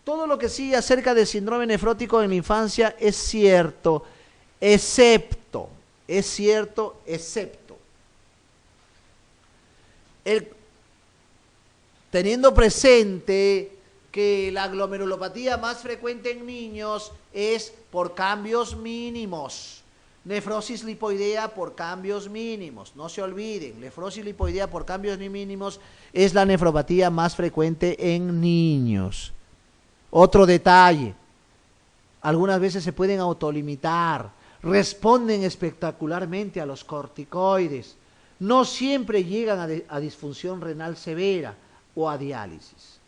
Todo lo que sigue acerca del síndrome nefrótico en la infancia es cierto, excepto, el, teniendo presente que la glomerulopatía más frecuente en niños es por cambios mínimos. Nefrosis lipoidea por cambios mínimos. No se olviden, nefrosis lipoidea por cambios mínimos es la nefropatía más frecuente en niños. Otro detalle, algunas veces se pueden autolimitar, responden espectacularmente a los corticoides, no siempre llegan a disfunción renal severa o a diálisis.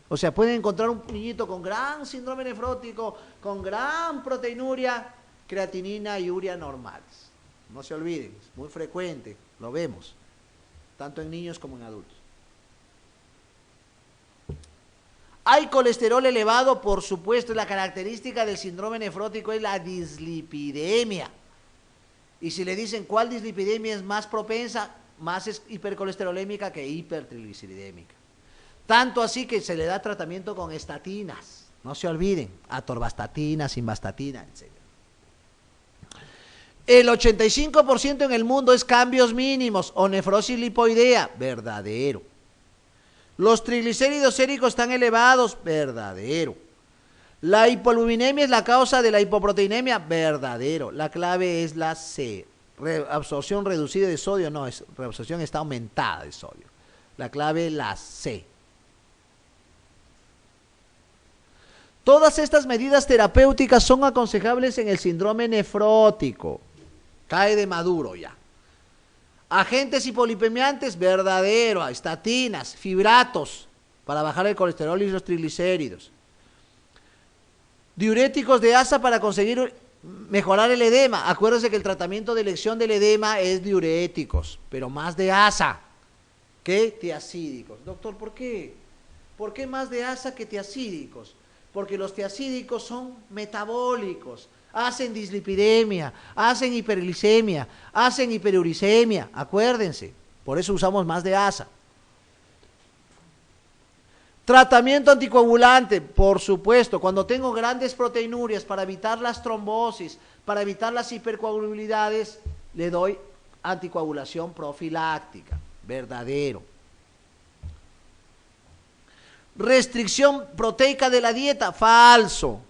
O sea, pueden encontrar un niñito con gran síndrome nefrótico, con gran proteinuria, creatinina y urea normales. No se olviden, es muy frecuente, lo vemos, tanto en niños como en adultos. Hay colesterol elevado, por supuesto, y la característica del síndrome nefrótico es la dislipidemia. Y si le dicen cuál dislipidemia es más propensa, más es hipercolesterolémica que hipertrigliceridémica. Tanto así que se le da tratamiento con estatinas, no se olviden, atorvastatina, simvastatina, etc. El 85% en el mundo es cambios mínimos o nefrosis lipoidea, verdadero. Los triglicéridos séricos están elevados, verdadero. La hipolipinemia es la causa de la hipoproteinemia, verdadero. La clave es la C. Absorción reducida de sodio, no, es reabsorción está aumentada de sodio. La clave es la C. Todas estas medidas terapéuticas son aconsejables en el síndrome nefrótico. Cae de maduro ya. Agentes hipolipemiantes, verdadero, estatinas, fibratos, para bajar el colesterol y los triglicéridos. Diuréticos de asa para conseguir mejorar el edema. Acuérdense que el tratamiento de elección del edema es diuréticos, pero más de asa que tiacídicos. Doctor, ¿por qué? ¿Por qué más de asa que tiacídicos? Porque los tiacídicos son metabólicos. Hacen dislipidemia, hacen hiperglicemia, hacen hiperuricemia, acuérdense, por eso usamos más de asa. Tratamiento anticoagulante, por supuesto, cuando tengo grandes proteinurias para evitar las trombosis, para evitar las hipercoagulabilidades, le doy anticoagulación profiláctica, verdadero. Restricción proteica de la dieta, falso.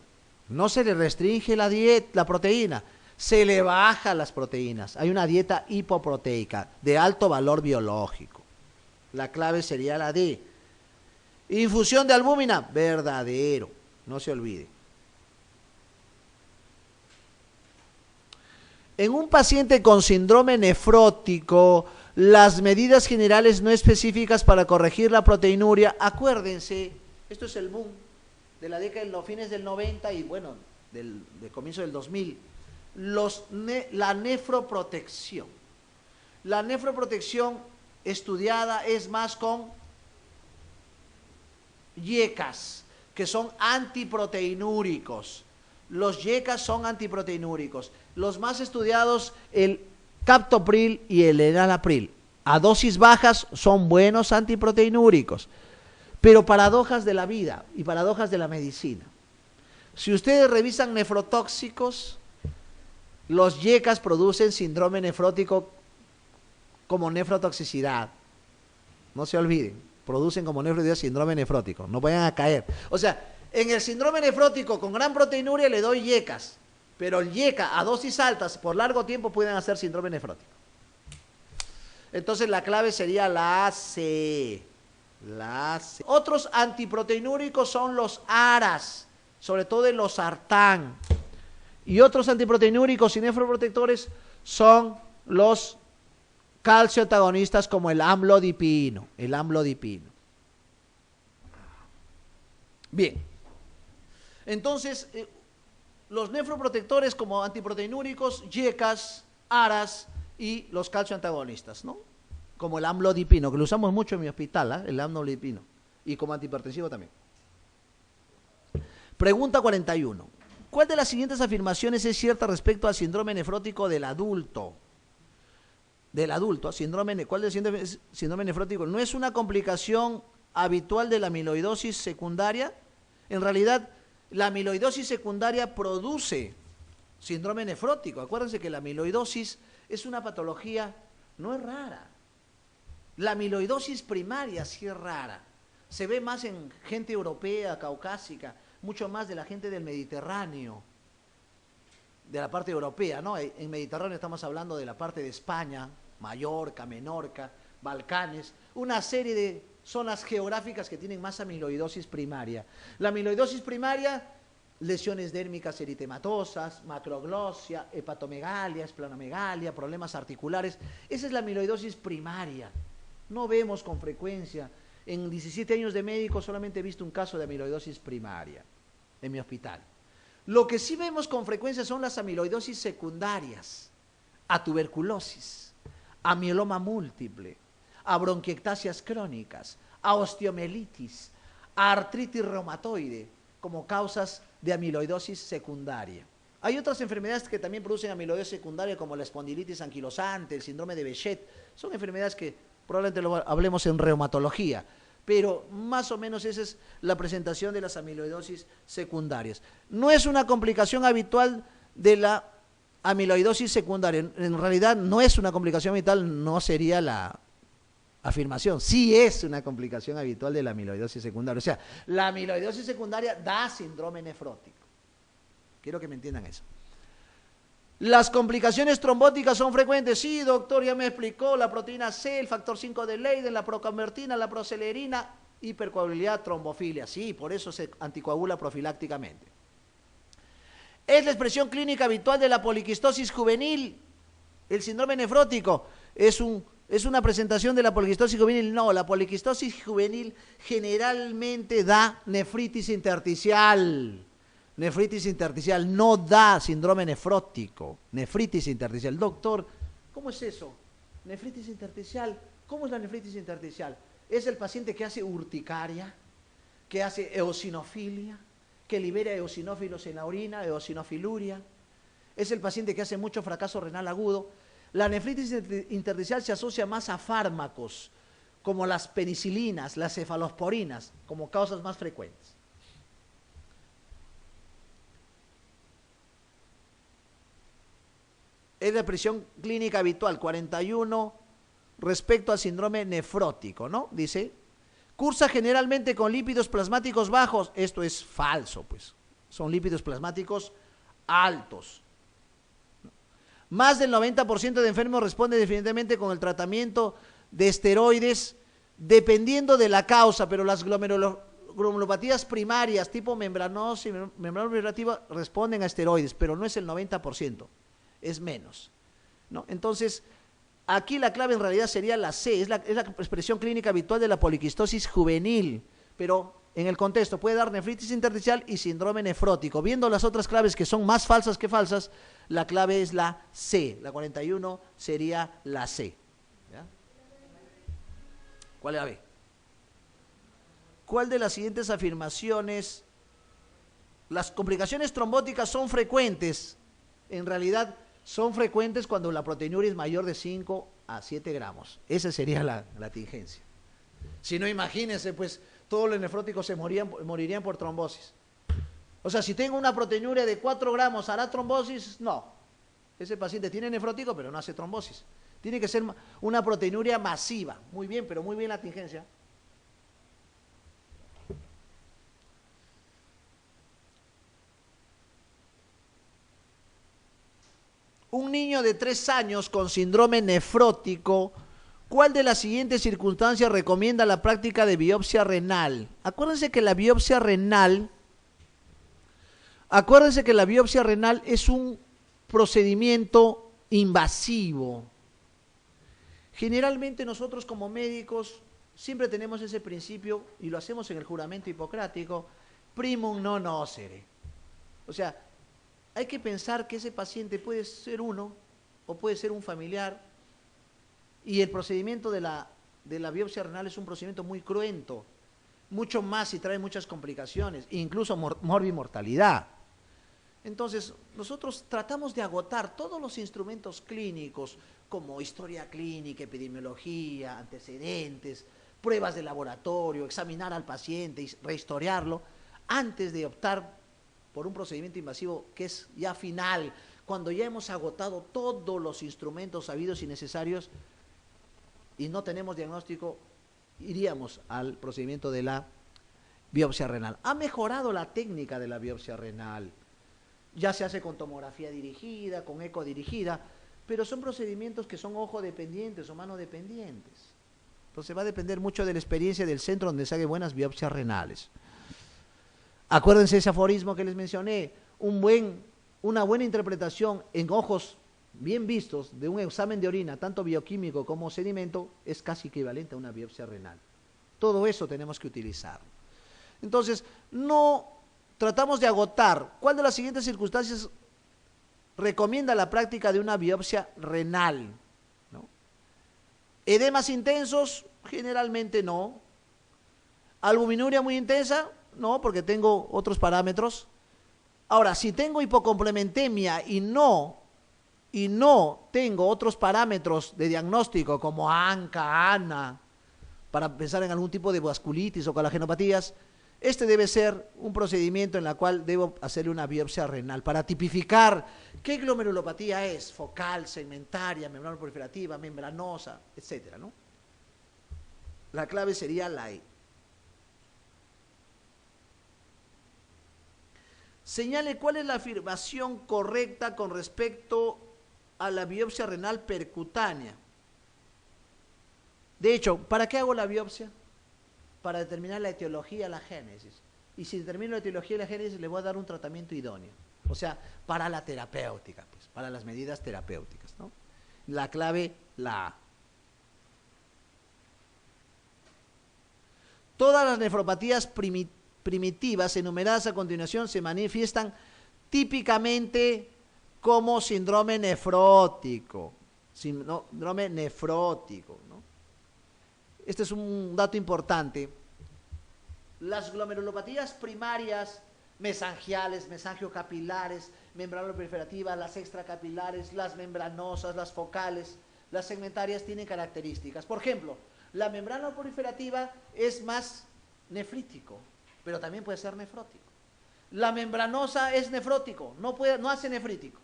No se le restringe la proteína, se le baja las proteínas. Hay una dieta hipoproteica de alto valor biológico. La clave sería la D. Infusión de albúmina, verdadero, no se olvide. En un paciente con síndrome nefrótico, las medidas generales no específicas para corregir la proteinuria, acuérdense, esto es el boom de la década de los fines del 90 y bueno, del comienzo del 2000, la nefroprotección. La nefroprotección estudiada es más con YECAS, que son antiproteinúricos. Los YECAS son antiproteinúricos. Los más estudiados, el captopril y el enalapril. A dosis bajas son buenos antiproteinúricos. Pero paradojas de la vida y paradojas de la medicina. Si ustedes revisan nefrotóxicos, los YECAS producen síndrome nefrótico como nefrotoxicidad. No se olviden, producen como nefrotoxicidad síndrome nefrótico. No vayan a caer. O sea, en el síndrome nefrótico con gran proteinuria le doy YECAS, pero el YECA a dosis altas por largo tiempo pueden hacer síndrome nefrótico. Entonces la clave sería la C. Otros antiproteinúricos son los ARAS, sobre todo el losartán. Y otros antiproteinúricos y nefroprotectores son los calcio antagonistas como el amlodipino. Bien. Entonces, los nefroprotectores como antiproteinúricos, YECAS, ARAS y los calcio antagonistas, ¿no? Como el amlodipino, que lo usamos mucho en mi hospital, el amlodipino, y como antihipertensivo también. Pregunta 41. ¿Cuál de las siguientes afirmaciones es cierta respecto al síndrome nefrótico del adulto? ¿Cuál del síndrome nefrótico? ¿No es una complicación habitual de la amiloidosis secundaria? En realidad, la amiloidosis secundaria produce síndrome nefrótico. Acuérdense que la amiloidosis es una patología, no es rara. La amiloidosis primaria sí es rara. Se ve más en gente europea, caucásica, mucho más de la gente del Mediterráneo, de la parte europea, ¿no? En Mediterráneo estamos hablando de la parte de España, Mallorca, Menorca, Balcanes, una serie de zonas geográficas que tienen más amiloidosis primaria. La amiloidosis primaria, lesiones dérmicas eritematosas, macroglosia, hepatomegalia, esplenomegalia, problemas articulares. Esa es la amiloidosis primaria. No vemos con frecuencia. En 17 años de médico solamente he visto un caso de amiloidosis primaria en mi hospital. Lo que sí vemos con frecuencia son las amiloidosis secundarias, a tuberculosis, a mieloma múltiple, a bronquiectasias crónicas, a osteomelitis, a artritis reumatoide, como causas de amiloidosis secundaria. Hay otras enfermedades que también producen amiloidosis secundaria, como la espondilitis anquilosante, el síndrome de Behçet. Son enfermedades que probablemente lo hablemos en reumatología, pero más o menos esa es la presentación de las amiloidosis secundarias. No es una complicación habitual de la amiloidosis secundaria. En realidad no es una complicación habitual, no sería la afirmación. Sí es una complicación habitual de la amiloidosis secundaria. O sea, la amiloidosis secundaria da síndrome nefrótico. Quiero que me entiendan eso. Las complicaciones trombóticas son frecuentes. Sí, doctor, ya me explicó, la proteína C, el factor 5 de Leiden, la proconvertina, la procelerina, hipercoagulabilidad, trombofilia. Sí, por eso se anticoagula profilácticamente. Es la expresión clínica habitual de la poliquistosis juvenil. El síndrome nefrótico es una presentación de la poliquistosis juvenil. No, la poliquistosis juvenil generalmente da nefritis intersticial. Nefritis intersticial, no da síndrome nefrótico. Nefritis intersticial. Doctor, ¿cómo es eso? Nefritis intersticial. ¿Cómo es la nefritis intersticial? Es el paciente que hace urticaria, que hace eosinofilia, que libera eosinófilos en la orina, eosinofiluria. Es el paciente que hace mucho fracaso renal agudo. La nefritis intersticial se asocia más a fármacos, como las penicilinas, las cefalosporinas, como causas más frecuentes. Es la expresión clínica habitual, 41, respecto al síndrome nefrótico, ¿no? Dice, cursa generalmente con lípidos plasmáticos bajos. Esto es falso, pues. Son lípidos plasmáticos altos. Más del 90% de enfermos responde definitivamente con el tratamiento de esteroides, dependiendo de la causa, pero las glomerulopatías primarias, tipo membranosa y membranoproliferativa, responden a esteroides, pero no es el 90%. Es menos, ¿no? Entonces, aquí la clave en realidad sería la C, es la expresión clínica habitual de la poliquistosis juvenil, pero en el contexto puede dar nefritis intersticial y síndrome nefrótico. Viendo las otras claves que son más falsas que falsas, la clave es la C, la 41 sería la C. ¿Ya? ¿Cuál es la B? ¿Cuál de las siguientes afirmaciones? Las complicaciones trombóticas son frecuentes, en realidad son frecuentes cuando la proteinuria es mayor de 5 a 7 gramos. Esa sería la tingencia. Si no, imagínense, pues todos los nefróticos se morirían por trombosis. O sea, si tengo una proteinuria de 4 gramos, ¿hará trombosis? No. Ese paciente tiene nefrótico, pero no hace trombosis. Tiene que ser una proteinuria masiva. Muy bien, pero muy bien la tingencia. Un niño de 3 años con síndrome nefrótico, ¿cuál de las siguientes circunstancias recomienda la práctica de biopsia renal? Acuérdense que la biopsia renal es un procedimiento invasivo. Generalmente nosotros como médicos siempre tenemos ese principio y lo hacemos en el juramento hipocrático, primum non nocere. O sea, hay que pensar que ese paciente puede ser uno o puede ser un familiar y el procedimiento de la biopsia renal es un procedimiento muy cruento, mucho más y trae muchas complicaciones, incluso morbimortalidad. Entonces, nosotros tratamos de agotar todos los instrumentos clínicos como historia clínica, epidemiología, antecedentes, pruebas de laboratorio, examinar al paciente y rehistoriarlo, antes de optar por un procedimiento invasivo que es ya final, cuando ya hemos agotado todos los instrumentos habidos y necesarios y no tenemos diagnóstico, iríamos al procedimiento de la biopsia renal. Ha mejorado la técnica de la biopsia renal. Ya se hace con tomografía dirigida, con eco dirigida, pero son procedimientos que son ojo dependientes o mano dependientes. Entonces va a depender mucho de la experiencia del centro donde se hagan buenas biopsias renales. Acuérdense ese aforismo que les mencioné, una buena interpretación en ojos bien vistos de un examen de orina, tanto bioquímico como sedimento, es casi equivalente a una biopsia renal. Todo eso tenemos que utilizar. Entonces, no tratamos de agotar. ¿Cuál de las siguientes circunstancias recomienda la práctica de una biopsia renal? ¿No? ¿Edemas intensos? Generalmente no. ¿Albuminuria muy intensa? No, porque tengo otros parámetros. Ahora, si tengo hipocomplementemia y no tengo otros parámetros de diagnóstico como ANCA, ANA, para pensar en algún tipo de vasculitis o colagenopatías, este debe ser un procedimiento en el cual debo hacerle una biopsia renal para tipificar qué glomerulopatía es, focal, segmentaria, membranoproliferativa, membranosa, etcétera, ¿no? La clave sería la E. Señale cuál es la afirmación correcta con respecto a la biopsia renal percutánea. De hecho, ¿para qué hago la biopsia? Para determinar la etiología, la génesis. Y si determino la etiología y la génesis, le voy a dar un tratamiento idóneo. O sea, para la terapéutica, pues, para las medidas terapéuticas, ¿no? La clave, la A. Todas las nefropatías primitivas enumeradas a continuación se manifiestan típicamente como síndrome nefrótico. Síndrome nefrótico, ¿no? Este es un dato importante. Las glomerulopatías primarias, mesangiales, mesangiocapilares, membranoproliferativas, las extracapilares, las membranosas, las focales, las segmentarias tienen características. Por ejemplo, la membranoproliferativa es más nefrítico, pero también puede ser nefrótico. La membranosa es nefrótico, no hace nefrítico.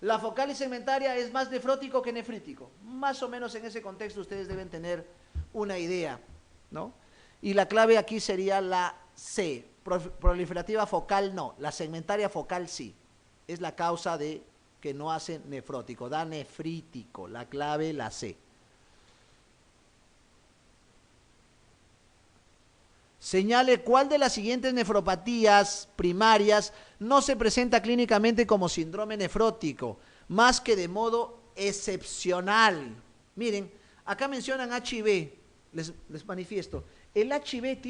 La focal y segmentaria es más nefrótico que nefrítico. Más o menos en ese contexto ustedes deben tener una idea, ¿no? Y la clave aquí sería la C. Proliferativa focal no, la segmentaria focal sí. Es la causa de que no hace nefrótico, da nefrítico. La clave la C. Señale cuál de las siguientes nefropatías primarias no se presenta clínicamente como síndrome nefrótico, más que de modo excepcional. Miren, acá mencionan HIV, les manifiesto. El HIV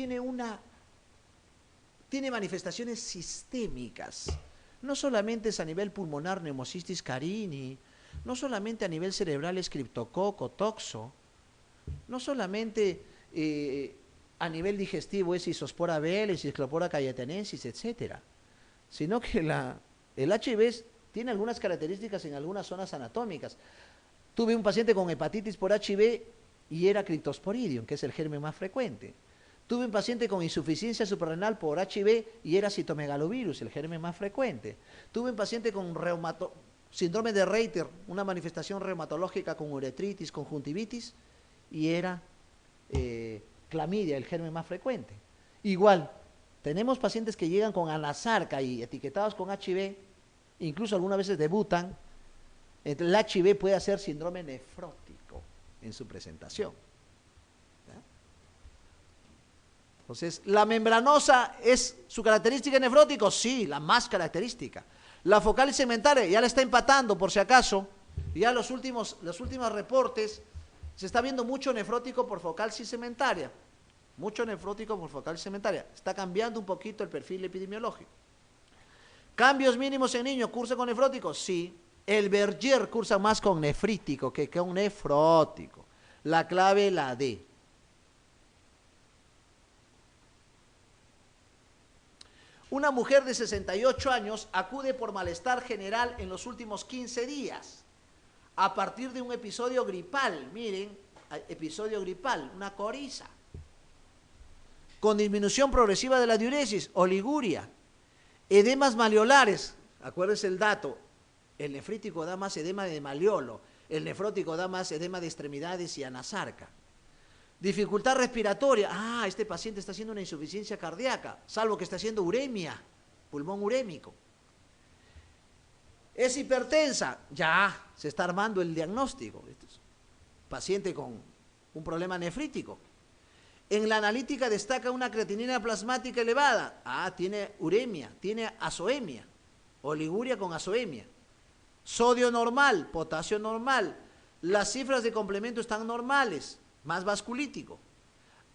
tiene manifestaciones sistémicas. No solamente es a nivel pulmonar, neumocistis carini, no solamente a nivel cerebral es criptococo, toxo, no solamente a nivel digestivo es Isospora velis, Ciclopora cayetanensis, etcétera, sino que el HIV tiene algunas características en algunas zonas anatómicas. Tuve un paciente con hepatitis por HIV y era Cryptosporidium, que es el germen más frecuente. Tuve un paciente con insuficiencia suprarrenal por HIV y era citomegalovirus, el germen más frecuente. Tuve un paciente con síndrome de Reiter, una manifestación reumatológica con uretritis, conjuntivitis, y era clamidia, el germen más frecuente. Igual, tenemos pacientes que llegan con anasarca y etiquetados con HIV, incluso algunas veces debutan. El HIV puede hacer síndrome nefrótico en su presentación. ¿Ya? Entonces, ¿la membranosa es su característica nefrótico? Sí, la más característica. La focal y segmentaria ya la está empatando, por si acaso. Ya los últimos reportes, se está viendo mucho nefrótico por focal y segmentaria. Mucho nefrótico por focal y segmentaria. Está cambiando un poquito el perfil epidemiológico. ¿Cambios mínimos en niños? ¿Cursa con nefrótico? Sí. El Berger cursa más con nefrítico que con nefrótico. La clave, la D. Una mujer de 68 años acude por malestar general en los últimos 15 días, a partir de un episodio gripal. Miren, episodio gripal, una coriza. con disminución progresiva de la diuresis, oliguria, edemas maleolares, acuérdense el dato, el nefrítico da más edema de maleolo, el nefrótico da más edema de extremidades y anasarca. Dificultad respiratoria, este paciente está haciendo una insuficiencia cardíaca, salvo que está haciendo uremia, pulmón urémico. Es hipertensa, ya se está armando el diagnóstico, paciente con un problema nefrítico. En la analítica destaca una creatinina plasmática elevada, tiene uremia, tiene azoemia, oliguria con azoemia. Sodio normal, potasio normal, las cifras de complemento están normales, más vasculítico.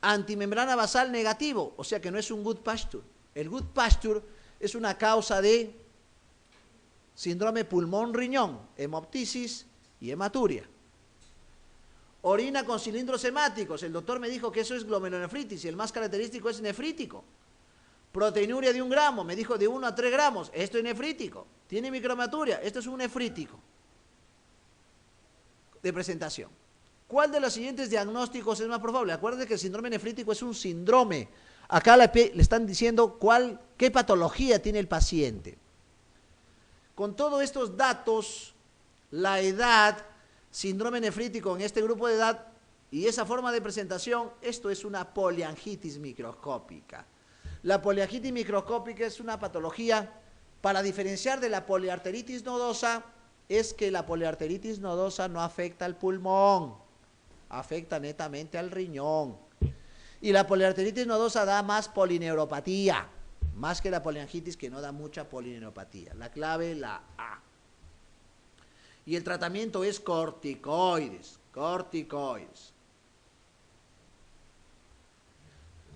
Antimembrana basal negativo, o sea que no es un good pasture. El good pasture es una causa de síndrome pulmón-riñón, hemoptisis y hematuria. Orina con cilindros hemáticos, el doctor me dijo que eso es glomerulonefritis y el más característico es nefrítico. Proteinuria de 1 gramo, me dijo de 1 a 3 gramos, esto es nefrítico. Tiene microhematuria, esto es un nefrítico de presentación. ¿Cuál de los siguientes diagnósticos es más probable? Acuérdense que el síndrome nefrítico es un síndrome. Acá le están diciendo qué patología tiene el paciente. Con todos estos datos, la edad, síndrome nefrítico en este grupo de edad y esa forma de presentación, esto es una poliangitis microscópica. La poliangitis microscópica es una patología, para diferenciar de la poliarteritis nodosa, es que la poliarteritis nodosa no afecta al pulmón, afecta netamente al riñón. Y la poliarteritis nodosa da más polineuropatía, más que la poliangitis que no da mucha polineuropatía. La clave, la A. Y el tratamiento es corticoides.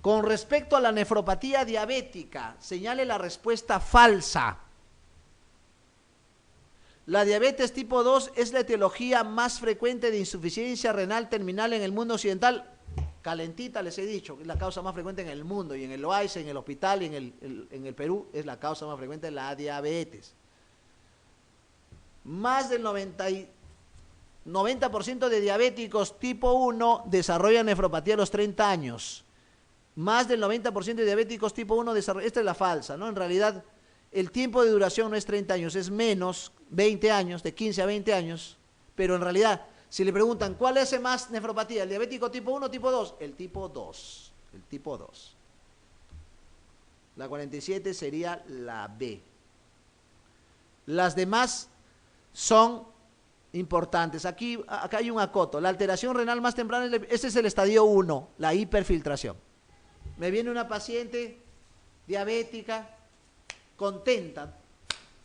Con respecto a la nefropatía diabética, señale la respuesta falsa. La diabetes tipo 2 es la etiología más frecuente de insuficiencia renal terminal en el mundo occidental. Calentita les he dicho, es la causa más frecuente en el mundo, y en el OAIS, en el hospital y en el Perú es la causa más frecuente de la diabetes. Más del 90% de diabéticos tipo 1 desarrollan nefropatía a los 30 años. Más del 90% de diabéticos tipo 1 desarrollan, esta es la falsa, ¿no? En realidad, el tiempo de duración no es 30 años, es menos, 20 años, de 15 a 20 años, pero en realidad, si le preguntan, ¿cuál es más nefropatía? ¿El diabético tipo 1 o tipo 2? El tipo 2, el tipo 2. La 47 sería la B. Las demás son importantes. Acá hay un acoto. La alteración renal más temprana, este es el estadio 1, la hiperfiltración. Me viene una paciente diabética, contenta.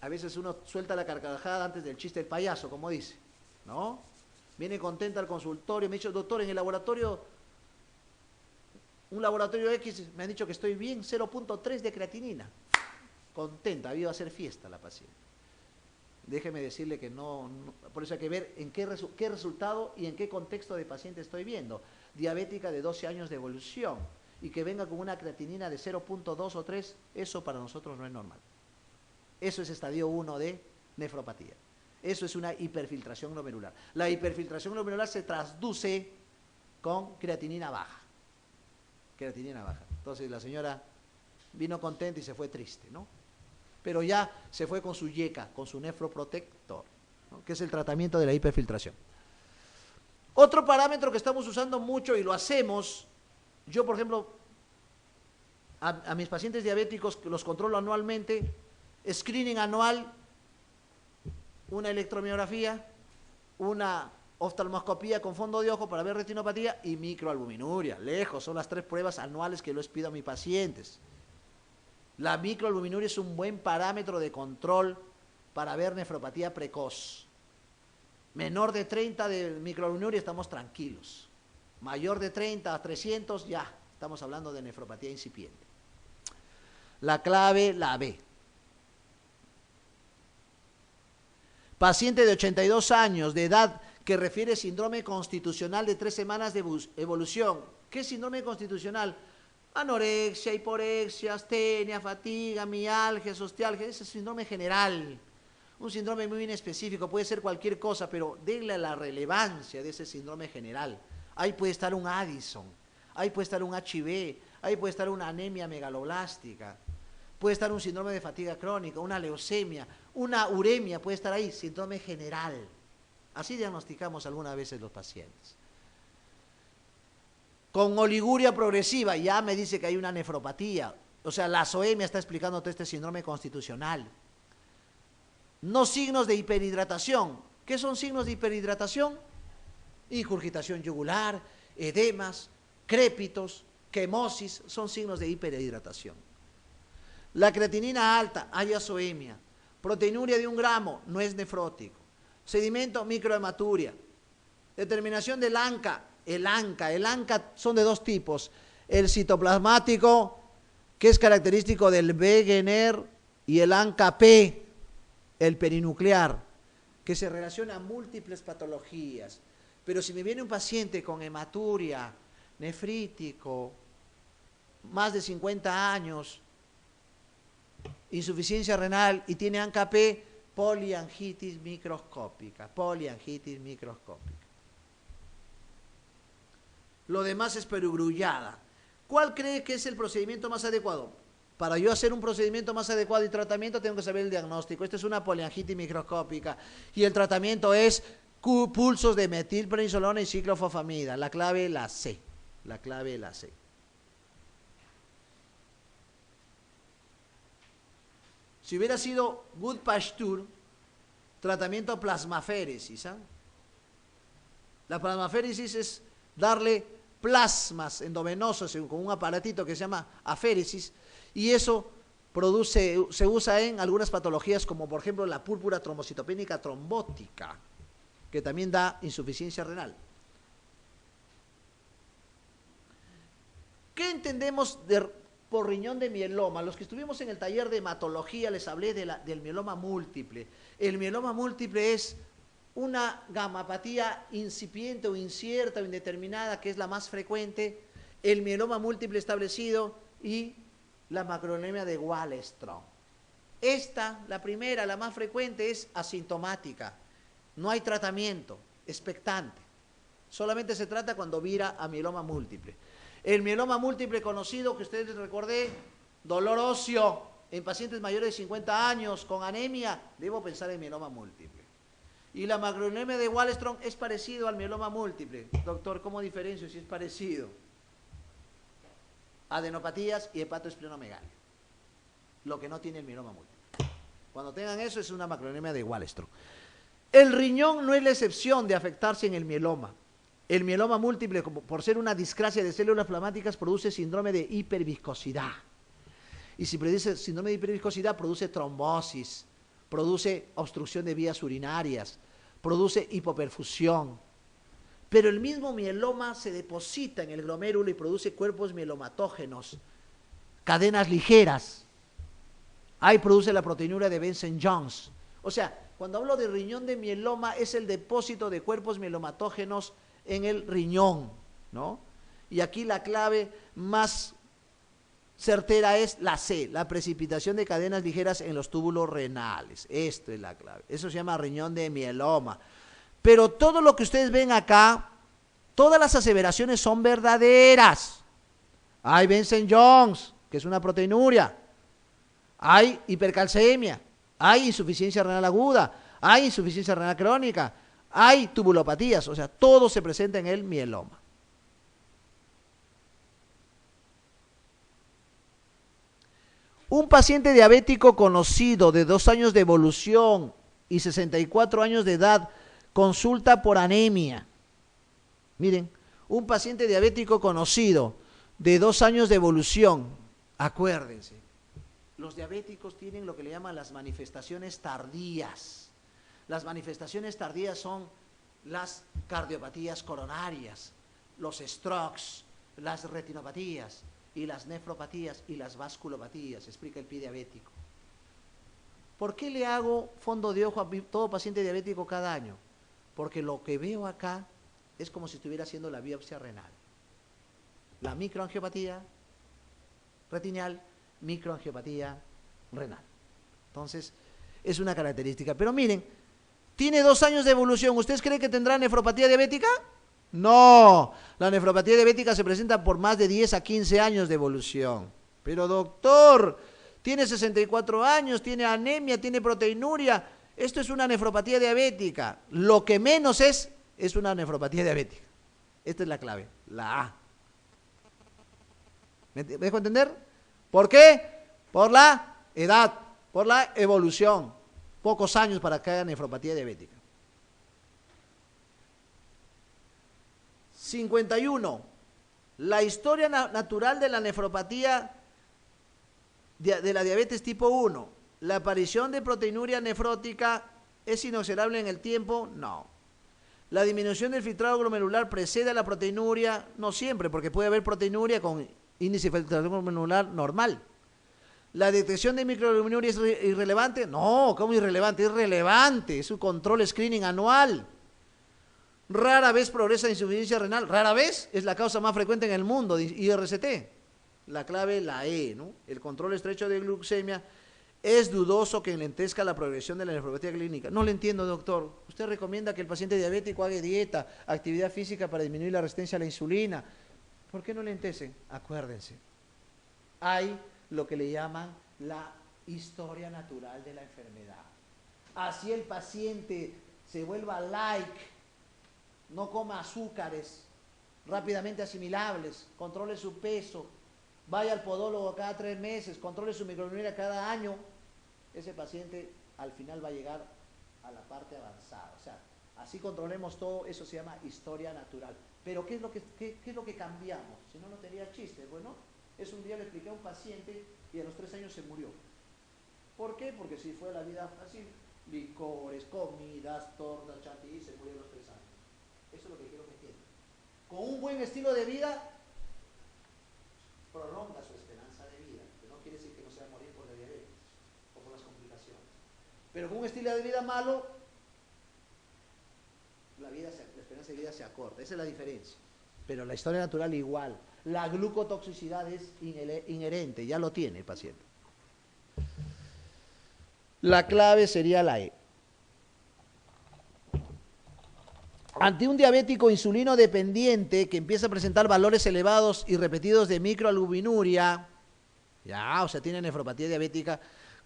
A veces uno suelta la carcajada antes del chiste del payaso, como dice, ¿no? Viene contenta al consultorio, me ha dicho, doctor, en el laboratorio, un laboratorio X, me han dicho que estoy bien, 0.3 de creatinina. Contenta, había ido a hacer fiesta la paciente. Déjeme decirle que no, por eso hay que ver en qué resultado y en qué contexto de paciente estoy viendo. Diabética de 12 años de evolución y que venga con una creatinina de 0.2 o 3, eso para nosotros no es normal. Eso es estadio 1 de nefropatía. Eso es una hiperfiltración glomerular. La hiperfiltración glomerular se traduce con creatinina baja. Creatinina baja. Entonces la señora vino contenta y se fue triste, ¿no? Pero ya se fue con su YECA, con su nefroprotector, ¿no? Que es el tratamiento de la hiperfiltración. Otro parámetro que estamos usando mucho y lo hacemos, yo por ejemplo, a mis pacientes diabéticos los controlo anualmente, screening anual, una electromiografía, una oftalmoscopía con fondo de ojo para ver retinopatía y microalbuminuria. Lejos, son las 3 pruebas anuales que les pido a mis pacientes. La microalbuminuria es un buen parámetro de control para ver nefropatía precoz. Menor de 30 de microalbuminuria estamos tranquilos. Mayor de 30 a 300 ya estamos hablando de nefropatía incipiente. La clave, la B. Paciente de 82 años de edad que refiere síndrome constitucional de 3 semanas de evolución. ¿Qué es síndrome constitucional? Anorexia, hiporexia, astenia, fatiga, mialgia, ostealgia. Ese es síndrome general. Un síndrome muy inespecífico, puede ser cualquier cosa, pero denle la relevancia de ese síndrome general. Ahí puede estar un Addison, ahí puede estar un HIV, Ahí puede estar una anemia megaloblástica, puede estar un síndrome de fatiga crónica, una leucemia, una uremia, puede estar ahí, síndrome general. Así diagnosticamos algunas veces los pacientes. Con oliguria progresiva, ya me dice que hay una nefropatía. O sea, la zoemia está explicando todo este síndrome constitucional. No signos de hiperhidratación. ¿Qué son signos de hiperhidratación? Ingurgitación yugular, edemas, crépitos, quemosis, son signos de hiperhidratación. La creatinina alta, hay azoemia. Proteinuria de 1 gramo, no es nefrótico. Sedimento, microhematuria. Determinación del ANCA. El ANCA son de 2 tipos. El citoplasmático, que es característico del Wegener, y el ANCA-P, el perinuclear, que se relaciona a múltiples patologías. Pero si me viene un paciente con hematuria, nefrítico, más de 50 años, insuficiencia renal y tiene ANCA-P, poliangitis microscópica, Lo demás es perogrullada. ¿Cuál cree que es el procedimiento más adecuado? Para yo hacer un procedimiento más adecuado y tratamiento tengo que saber el diagnóstico. Esta es una poliangitis microscópica y el tratamiento es pulsos de metilprednisolona y ciclofosfamida. La clave la C. Si hubiera sido Good-Pasteur, tratamiento plasmaféresis. La plasmaféresis es darle plasmas endovenosos con un aparatito que se llama aféresis, y eso se usa en algunas patologías como por ejemplo la púrpura trombocitopénica trombótica, que también da insuficiencia renal. ¿Qué entendemos por riñón de mieloma? Los que estuvimos en el taller de hematología les hablé del mieloma múltiple. El mieloma múltiple es una gamapatía incipiente o incierta o indeterminada, que es la más frecuente, el mieloma múltiple establecido y la macronemia de Waldenström. Esta, la primera, la más frecuente, es asintomática. No hay tratamiento, expectante. Solamente se trata cuando vira a mieloma múltiple. El mieloma múltiple conocido, que ustedes les recordé, dolor óseo en pacientes mayores de 50 años con anemia, debo pensar en mieloma múltiple. Y la macronemia de Waldenström es parecido al mieloma múltiple. Doctor, ¿cómo diferencio si es parecido? Adenopatías y hepatoesplenomegalia. Lo que no tiene el mieloma múltiple. Cuando tengan eso es una macronemia de Waldenström. El riñón no es la excepción de afectarse en el mieloma. El mieloma múltiple, por ser una discrasia de células plasmáticas, produce síndrome de hiperviscosidad. Y si produce síndrome de hiperviscosidad, produce trombosis, produce obstrucción de vías urinarias, produce hipoperfusión. Pero el mismo mieloma se deposita en el glomérulo y produce cuerpos mielomatógenos, cadenas ligeras. Ahí produce la proteinuria de Benson-Jones. O sea, cuando hablo de riñón de mieloma, es el depósito de cuerpos mielomatógenos en el riñón, ¿no? Y aquí la clave más certera es la C, la precipitación de cadenas ligeras en los túbulos renales. Esto es la clave. Eso se llama riñón de mieloma. Pero todo lo que ustedes ven acá, todas las aseveraciones son verdaderas. Hay Benson-Jones, que es una proteinuria. Hay hipercalcemia. Hay insuficiencia renal aguda. Hay insuficiencia renal crónica. Hay tubulopatías. O sea, todo se presenta en el mieloma. Un paciente diabético conocido de 2 años de evolución y 64 años de edad consulta por anemia. Miren, un paciente diabético conocido de 2 años de evolución, acuérdense, los diabéticos tienen lo que le llaman las manifestaciones tardías. Las manifestaciones tardías son las cardiopatías coronarias, los strokes, las retinopatías y las nefropatías y las vasculopatías, explica el pie diabético. ¿Por qué le hago fondo de ojo a todo paciente diabético cada año? Porque lo que veo acá es como si estuviera haciendo la biopsia renal. La microangiopatía retinal, microangiopatía renal. Entonces, es una característica. Pero miren, tiene 2 años de evolución. ¿Ustedes creen que tendrá nefropatía diabética? No, la nefropatía diabética se presenta por más de 10 a 15 años de evolución. Pero doctor, tiene 64 años, tiene anemia, tiene proteinuria. Esto es una nefropatía diabética. Lo que menos es una nefropatía diabética. Esta es la clave, la A. ¿Me dejo entender? ¿Por qué? Por la edad, por la evolución. Pocos años para que haya nefropatía diabética. 51. La historia natural de la nefropatía de la diabetes tipo 1. ¿La aparición de proteinuria nefrótica es inexorable en el tiempo? No. ¿La disminución del filtrado glomerular precede a la proteinuria? No siempre, porque puede haber proteinuria con índice de filtración glomerular normal. ¿La detección de microalbuminuria es irrelevante? No, ¿cómo irrelevante? Es relevante, es un control screening anual. Rara vez progresa insuficiencia renal, rara vez es la causa más frecuente en el mundo de IRCT. La clave, la E, ¿no? El control estrecho de glucemia es dudoso que enlentezca la progresión de la nefropatía clínica. No le entiendo, doctor. Usted recomienda que el paciente diabético haga dieta, actividad física para disminuir la resistencia a la insulina. ¿Por qué no lentece? Acuérdense, hay lo que le llaman la historia natural de la enfermedad. Así el paciente se vuelva like, no coma azúcares rápidamente asimilables, controle su peso, vaya al podólogo cada 3 meses, controle su microalbuminuria cada año, ese paciente al final va a llegar a la parte avanzada. O sea, así controlemos todo, eso se llama historia natural. Pero ¿qué es lo que cambiamos? Si no, no tenía chiste. Bueno, un día le expliqué a un paciente y a los 3 años se murió. ¿Por qué? Porque si fue la vida así, licores, comidas, tortas, chantilly, se murió a los 3 años. Eso es lo que quiero que entiendan. Con un buen estilo de vida, prolonga su esperanza de vida, que no quiere decir que no se va a morir por la diabetes o por las complicaciones. Pero con un estilo de vida malo, la esperanza de vida se acorta. Esa es la diferencia. Pero la historia natural igual. La glucotoxicidad es inherente, ya lo tiene el paciente. La clave sería la E. Ante un diabético insulino dependiente que empieza a presentar valores elevados y repetidos de microalbuminuria, o sea, tiene nefropatía diabética,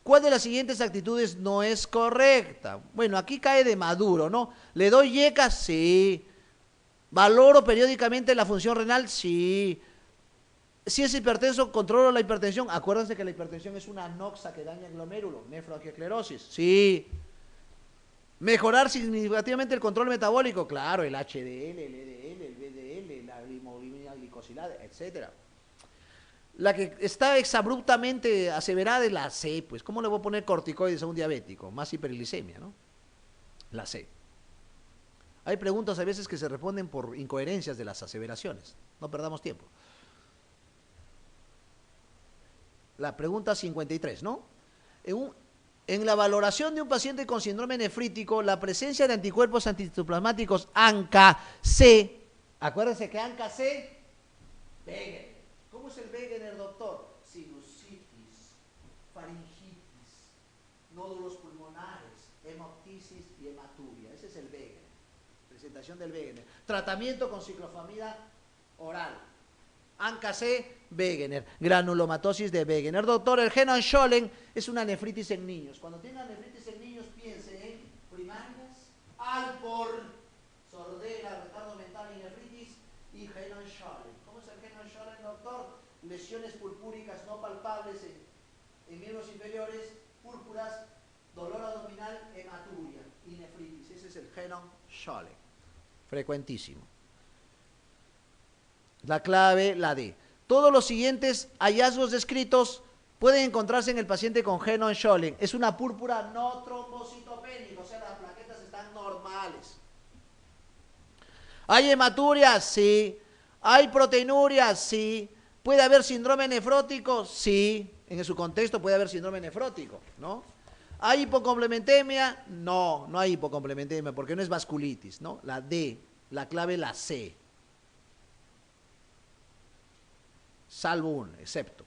¿cuál de las siguientes actitudes no es correcta? Bueno, aquí cae de maduro, ¿no? ¿Le doy YECA? Sí. ¿Valoro periódicamente la función renal? Sí. Si es hipertenso, ¿controlo la hipertensión? Acuérdense que la hipertensión es una noxa que daña el glomérulo, nefroangiosclerosis. Sí. ¿Mejorar significativamente el control metabólico? Claro, el HDL, el LDL, el VDL, la hemoglobina glicosilada, etc. La que está exabruptamente aseverada es la C, pues. ¿Cómo le voy a poner corticoides a un diabético? Más hiperglicemia, ¿no? La C. Hay preguntas a veces que se responden por incoherencias de las aseveraciones. No perdamos tiempo. La pregunta 53, ¿no? En la valoración de un paciente con síndrome nefrítico, la presencia de anticuerpos anticitoplasmáticos ANCA-C, acuérdense que ANCA-C, Wegener. ¿Cómo es el Wegener, doctor? Sinusitis, faringitis, nódulos pulmonares, hemoptisis y hematuria. Ese es el Wegener. Presentación del Wegener. Tratamiento con ciclofamida oral. ANCA-C, Wegener, granulomatosis de Wegener. Doctor, el Henon-Schollen es una nefritis en niños. Cuando tengan nefritis en niños, piensen en primarias, Alport, sordera, retardo mental y nefritis, y Henon-Schollen. ¿Cómo es el Henon-Schollen, doctor? Lesiones purpúricas no palpables en miembros inferiores, púrpuras, dolor abdominal, hematuria y nefritis. Ese es el Henon-Schollen. Frecuentísimo. La clave, la D. Todos los siguientes hallazgos descritos pueden encontrarse en el paciente con Henon-Schollen. Es una púrpura no trombocitopénica, o sea, las plaquetas están normales. ¿Hay hematuria? Sí. ¿Hay proteinuria? Sí. ¿Puede haber síndrome nefrótico? Sí. En su contexto puede haber síndrome nefrótico, ¿no? ¿Hay hipocomplementemia? No, no hay hipocomplementemia porque no es vasculitis, ¿no? La D, la clave, la C. Salvo uno, excepto.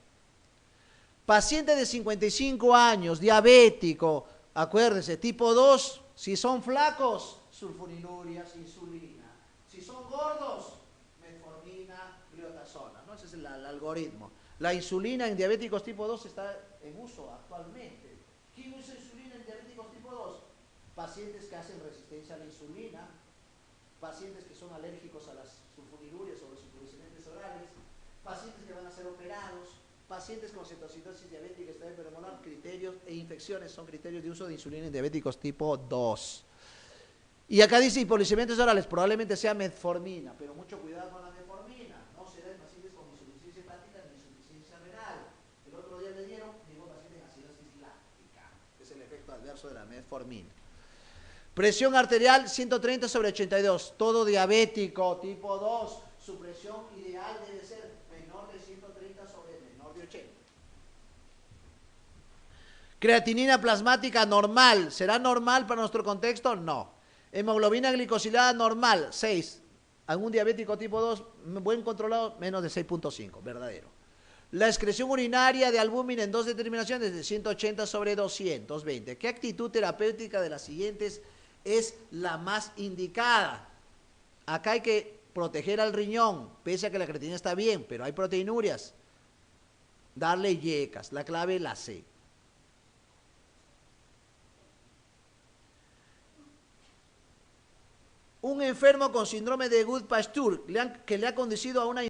Paciente de 55 años, diabético, acuérdense, tipo 2, si son flacos, sulfonilurias, insulina. Si son gordos, metformina, gliotasona, ¿no? Ese es el algoritmo. La insulina en diabéticos tipo 2 está en uso actualmente. ¿Quién usa insulina en diabéticos tipo 2? Pacientes que hacen resistencia a la insulina, pacientes que son alérgicos a las sulfonilurias o los sulfuricilentes orales, pacientes que van a ser operados, pacientes con cetocitosis diabética, estado hipermolar, criterios e infecciones son criterios de uso de insulina en diabéticos tipo 2. Y acá dice hipoglicemiantes orales, probablemente sea metformina, pero mucho cuidado con la metformina, no se da en pacientes con insuficiencia hepática ni insuficiencia renal. El otro día le dieron, digo, pacientes en acidosis láctica, que es el efecto adverso de la metformina. Presión arterial 130/82, todo diabético tipo 2, su presión ideal debe ser menor de 130 sobre menor de 80. Creatinina plasmática normal, ¿será normal para nuestro contexto? No. Hemoglobina glicosilada normal, 6. Algún diabético tipo 2, buen controlado, menos de 6.5, verdadero. La excreción urinaria de albúmina en dos determinaciones de 180/220. ¿Qué actitud terapéutica de las siguientes es la más indicada? Acá hay que proteger al riñón, pese a que la creatinina está bien, pero hay proteinurias. Darle yecas, la clave la C. Un enfermo con síndrome de Goodpasture que le ha conducido a una